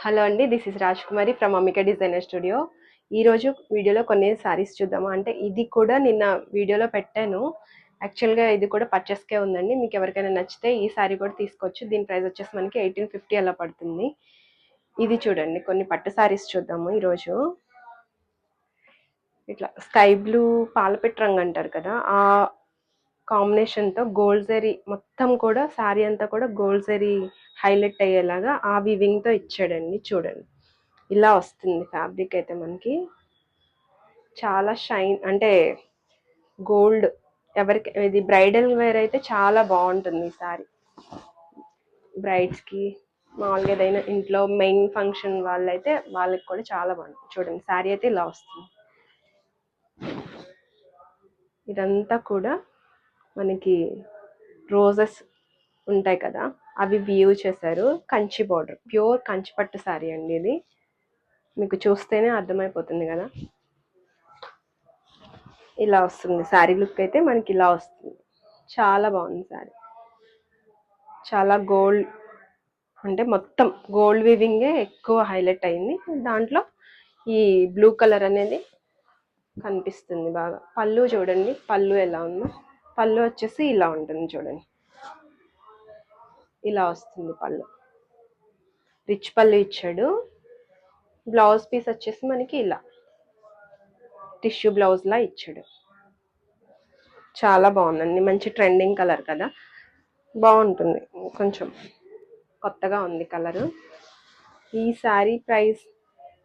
Hello అండి. This is Rajkumari from Ambika designer studio. ఈరోజు వీడియోలో కొన్ని శారీస్ చూద్దాము. అంటే ఇది కూడా నిన్న వీడియోలో పెట్టాను. యాక్చువల్గా ఇది కూడా పర్చేస్కే ఉందండి. మీకు ఎవరికైనా నచ్చితే ఈ శారీ కూడా తీసుకోవచ్చు. దీని ప్రైస్ వచ్చేసి మనకి 1850 అలా పడుతుంది. ఇది చూడండి, కొన్ని పట్టు శారీస్ చూద్దాము ఈరోజు. ఇట్లా స్కై బ్లూ పాలపెట్టు రంగు అంటారు కదా, ఆ కాంబినేషన్తో గోల్డ్ జరీ మొత్తం కూడా శారీ అంతా కూడా గోల్డ్ జరీ హైలైట్ అయ్యేలాగా ఆ వివింగ్తో ఇచ్చాడండి. చూడండి, ఇలా వస్తుంది ఫ్యాబ్రిక్ అయితే మనకి. చాలా షైన్ అంటే గోల్డ్. ఎవరికి ఇది బ్రైడల్ వేర్ అయితే చాలా బాగుంటుంది ఈ శారీ. బ్రైడ్స్కి మామూలుగా ఏదైనా ఇంట్లో మెయిన్ ఫంక్షన్ వాళ్ళైతే వాళ్ళకి కూడా చాలా బాగుంటుంది. చూడండి, శారీ అయితే ఇలా వస్తుంది. ఇదంతా కూడా మనకి రోజెస్ ఉంటాయి కదా, అవి వ్యూ చేశారు. కంచి బార్డర్, ప్యూర్ కంచి పట్టు శారీ అండి ఇది. మీకు చూస్తేనే అర్థమైపోతుంది కదా. ఇలా వస్తుంది శారీ లుక్ అయితే మనకి, ఇలా వస్తుంది. చాలా బాగుంది శారీ. చాలా గోల్డ్ అంటే మొత్తం గోల్డ్ వీవింగే ఎక్కువ హైలైట్ అయింది. దాంట్లో ఈ బ్లూ కలర్ అనేది కనిపిస్తుంది బాగా. పళ్ళు చూడండి, పళ్ళు ఎలా ఉందో. పళ్ళు వచ్చేసి ఇలా ఉంటుంది చూడండి, ఇలా వస్తుంది పళ్ళు. రిచ్ పళ్ళు ఇచ్చాడు. బ్లౌజ్ పీస్ వచ్చేసి మనకి ఇలా టిష్యూ బ్లౌజ్ లా ఇచ్చాడు. చాలా బాగుందండి, మంచి ట్రెండింగ్ కలర్ కదా, బాగుంటుంది. కొంచెం కొత్తగా ఉంది కలరు. ఈ శారీ ప్రైస్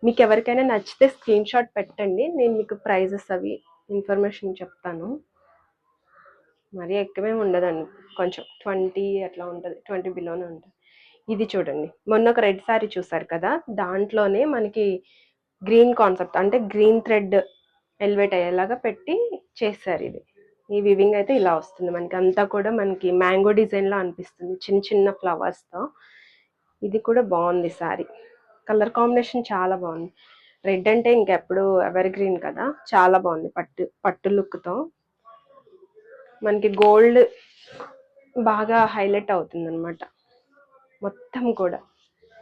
మీకు ఎవరికైనా నచ్చితే స్క్రీన్ షాట్ పెట్టండి, నేను మీకు ప్రైజెస్ అవి ఇన్ఫర్మేషన్ చెప్తాను. మరీ ఎక్కువేమి ఉండదండి, కొంచెం 20 అట్లా ఉంటుంది, 20 బిలోనే ఉంటుంది. ఇది చూడండి, మొన్న ఒక రెడ్ శారీ చూసారు కదా, దాంట్లోనే మనకి గ్రీన్ కాన్సెప్ట్ అంటే గ్రీన్ థ్రెడ్ ఎలివేట్ అయ్యేలాగా పెట్టి చేశారు ఇది. ఈ వివింగ్ అయితే ఇలా వస్తుంది మనకి. అంతా కూడా మనకి మ్యాంగో డిజైన్లో అనిపిస్తుంది, చిన్న చిన్న ఫ్లవర్స్తో. ఇది కూడా బాగుంది శారీ. కలర్ కాంబినేషన్ చాలా బాగుంది. రెడ్ అంటే ఇంకెప్పుడు ఎవర్ గ్రీన్ కదా, చాలా బాగుంది. పట్టు లుక్తో మనకి గోల్డ్ బాగా హైలైట్ అవుతుంది అనమాట. మొత్తం కూడా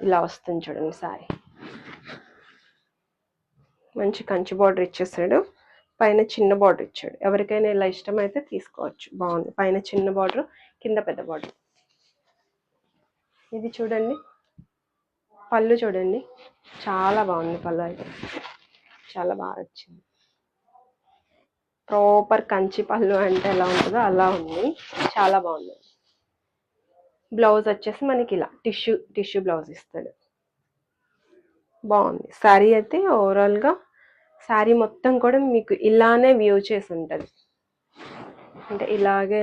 ఇలా వస్తుంది చూడండి శారీ. మంచి కంచి బార్డర్ ఇచ్చేసాడు, పైన చిన్న బార్డర్ ఇచ్చాడు. ఎవరికైనా ఇలా ఇష్టమైతే తీసుకోవచ్చు, బాగుంది. పైన చిన్న బార్డర్, కింద పెద్ద బార్డర్. ఇది చూడండి, పళ్ళు చూడండి, చాలా బాగుంది. పళ్ళు అయితే చాలా బాగా వచ్చింది. ప్రాపర్ కంచి పళ్ళు అంటే ఎలా ఉంటుందో అలా ఉంది, చాలా బాగుంది. బ్లౌజ్ వచ్చేసి మనకి ఇలా టిష్యూ బ్లౌజ్ ఇస్తాడు. బాగుంది శారీ అయితే. ఓవరాల్గా శారీ మొత్తం కూడా మీకు ఇలానే వ్యూ చేసి ఉంటుంది. అంటే ఇలాగే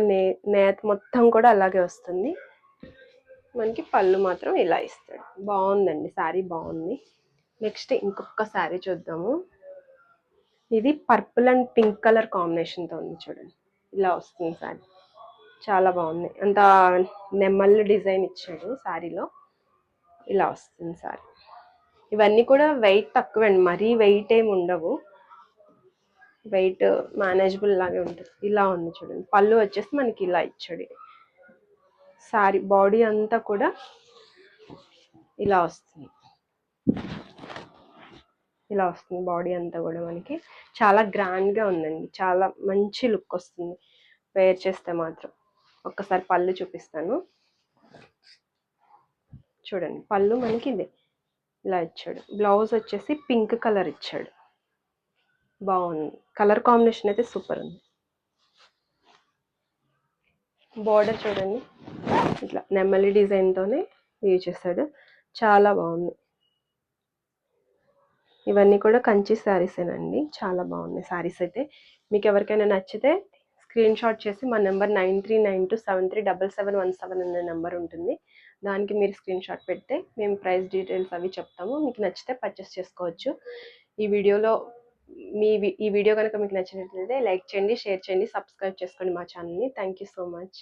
నేత మొత్తం కూడా అలాగే వస్తుంది మనకి. పళ్ళు మాత్రం ఇలా ఇస్తాడు. బాగుందండి శారీ, బాగుంది. నెక్స్ట్ ఇంకొక శారీ చూద్దాము. ఇది పర్పుల్ అండ్ పింక్ కలర్ కాంబినేషన్తో ఉంది చూడండి, ఇలా వస్తుంది శారీ. చాలా బాగుంది. అంత నెమ్మల్లి డిజైన్ ఇచ్చాడు శారీలో, ఇలా వస్తుంది శారీ. ఇవన్నీ కూడా వెయిట్ తక్కువ అండి, మరీ వెయిట్ ఏమి ఉండవు. వెయిట్ మేనేజబుల్ లాగే ఉంటుంది. ఇలా ఉంది చూడండి. పళ్ళు వచ్చేసి మనకి ఇలా ఇచ్చాడు. శారీ బాడీ అంతా కూడా ఇలా వస్తుంది, ఇలా వస్తుంది బాడీ అంతా కూడా మనకి. చాలా గ్రాండ్గా ఉందండి, చాలా మంచి లుక్ వస్తుంది వేర్ చేస్తే మాత్రం. ఒక్కసారి పళ్ళు చూపిస్తాను చూడండి. పళ్ళు మనకి ఇదే ఇలా ఇచ్చాడు. బ్లౌజ్ వచ్చేసి పింక్ కలర్ ఇచ్చాడు, బాగుంది. కలర్ కాంబినేషన్ అయితే సూపర్ ఉంది. బార్డర్ చూడండి, ఇట్లా నెమ్మలి డిజైన్తోనే యూజ్ చేశాడు, చాలా బాగుంది. ఇవన్నీ కూడా కంచి శారీసేనండి, చాలా బాగున్నాయి శారీస్ అయితే. మీకు ఎవరికైనా నచ్చితే స్క్రీన్ షాట్ చేసి మా నెంబర్ 9392737717 అనే నెంబర్ ఉంటుంది, దానికి మీరు స్క్రీన్ షాట్ పెడితే మేము ప్రైస్ డీటెయిల్స్ అవి చెప్తాము. మీకు నచ్చితే పర్చేస్ చేసుకోవచ్చు. ఈ వీడియో కనుక మీకు నచ్చినట్లయితే లైక్ చేయండి, షేర్ చేయండి, సబ్స్క్రైబ్ చేసుకోండి మా ఛానల్ని. Thank you so much.